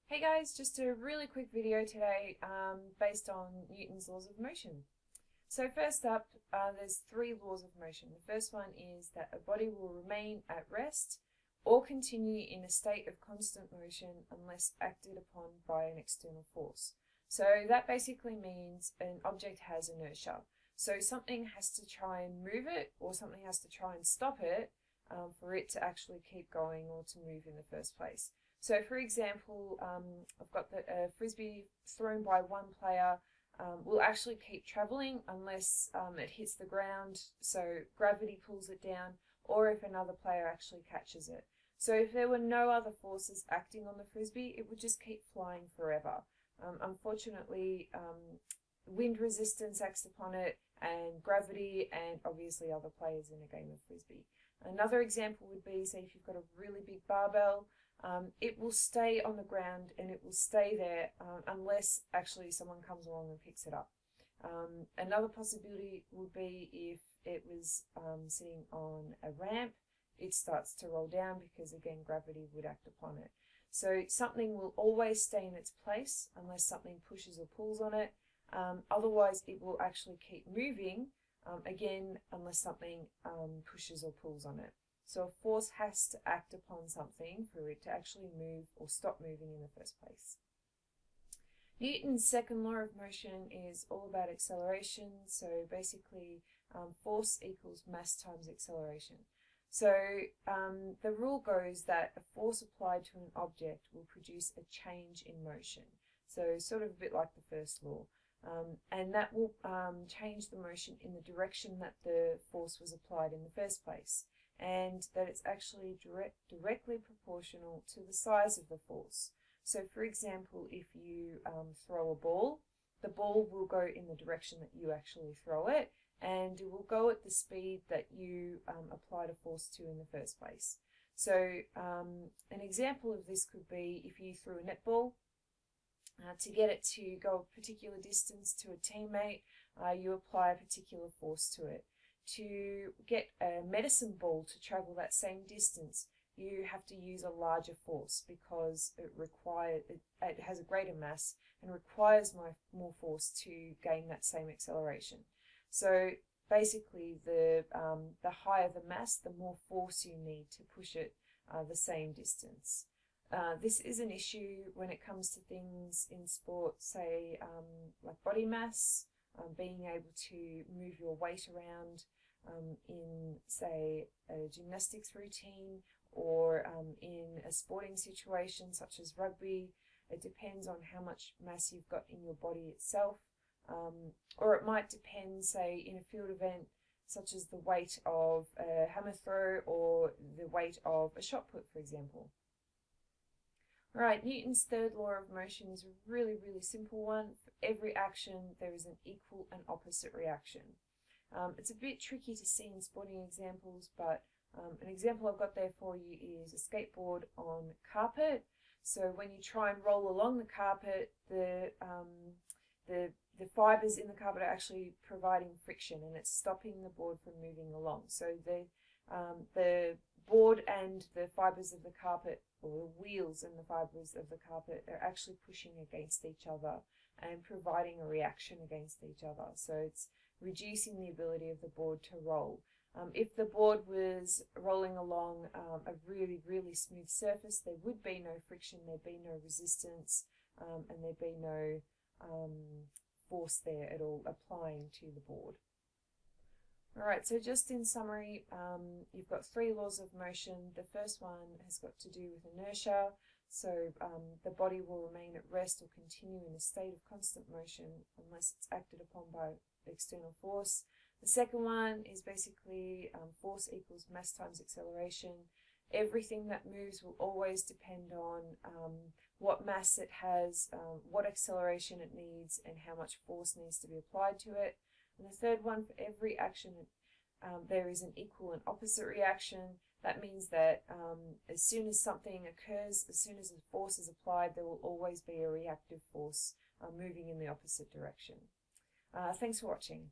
Hey guys, just a really quick video today based on Newton's laws of motion. So first up, there's three laws of motion. The first one is that a body will remain at rest or continue in a state of constant motion unless acted upon by an external force. So that basically means an object has inertia. So something has to try and move it, or something has to try and stop it for it to actually keep going or to move in the first place. So for example, I've got the frisbee thrown by one player will actually keep travelling unless it hits the ground, so gravity pulls it down, or if another player actually catches it. So if there were no other forces acting on the frisbee, it would just keep flying forever. Unfortunately, wind resistance acts upon it, and gravity, and obviously other players in a game of frisbee. Another example would be, say, if you've got a really big barbell, it will stay on the ground and it will stay there unless actually someone comes along and picks it up. Another possibility would be if it was sitting on a ramp, it starts to roll down because again gravity would act upon it. So something will always stay in its place unless something pushes or pulls on it. Otherwise it will actually keep moving again unless something pushes or pulls on it. So a force has to act upon something for it to actually move or stop moving in the first place. Newton's second law of motion is all about acceleration. So basically force equals mass times acceleration. So the rule goes that a force applied to an object will produce a change in motion. So sort of a bit like the first law. And that will change the motion in the direction that the force was applied in the first place, and that it's actually directly proportional to the size of the force. So for example, if you throw a ball, the ball will go in the direction that you actually throw it, and it will go at the speed that you applied a force to in the first place. So an example of this could be if you threw a netball. To get it to go a particular distance to a teammate, you apply a particular force to it. To get a medicine ball to travel that same distance, you have to use a larger force because it has a greater mass and requires more force to gain that same acceleration. So basically, the higher the mass, the more force you need to push it the same distance. This is an issue when it comes to things in sport, say like body mass, being able to move your weight around in, say, a gymnastics routine, or in a sporting situation such as rugby. It depends on how much mass you've got in your body itself, or it might depend, say, in a field event such as the weight of a hammer throw or the weight of a shot put, for example. Alright, Newton's third law of motion is a really, really simple one. For every action, there is an equal and opposite reaction. It's a bit tricky to see in sporting examples, but an example I've got there for you is a skateboard on carpet. So when you try and roll along the carpet, the fibers in the carpet are actually providing friction, and it's stopping the board from moving along. So the board and the fibers of the carpet, or the wheels and the fibers of the carpet, are actually pushing against each other and providing a reaction against each other. So it's reducing the ability of the board to roll. If the board was rolling along a really, really smooth surface, there would be no friction, there'd be no resistance, and there'd be no force there at all applying to the board. Alright, so just in summary, you've got three laws of motion. The first one has got to do with inertia, so the body will remain at rest or continue in a state of constant motion unless it's acted upon by external force. The second one is basically force equals mass times acceleration. Everything that moves will always depend on what mass it has, what acceleration it needs, and how much force needs to be applied to it. And the third one, for every action, there is an equal and opposite reaction. That means that as soon as something occurs, as soon as a force is applied, there will always be a reactive force moving in the opposite direction. Thanks for watching.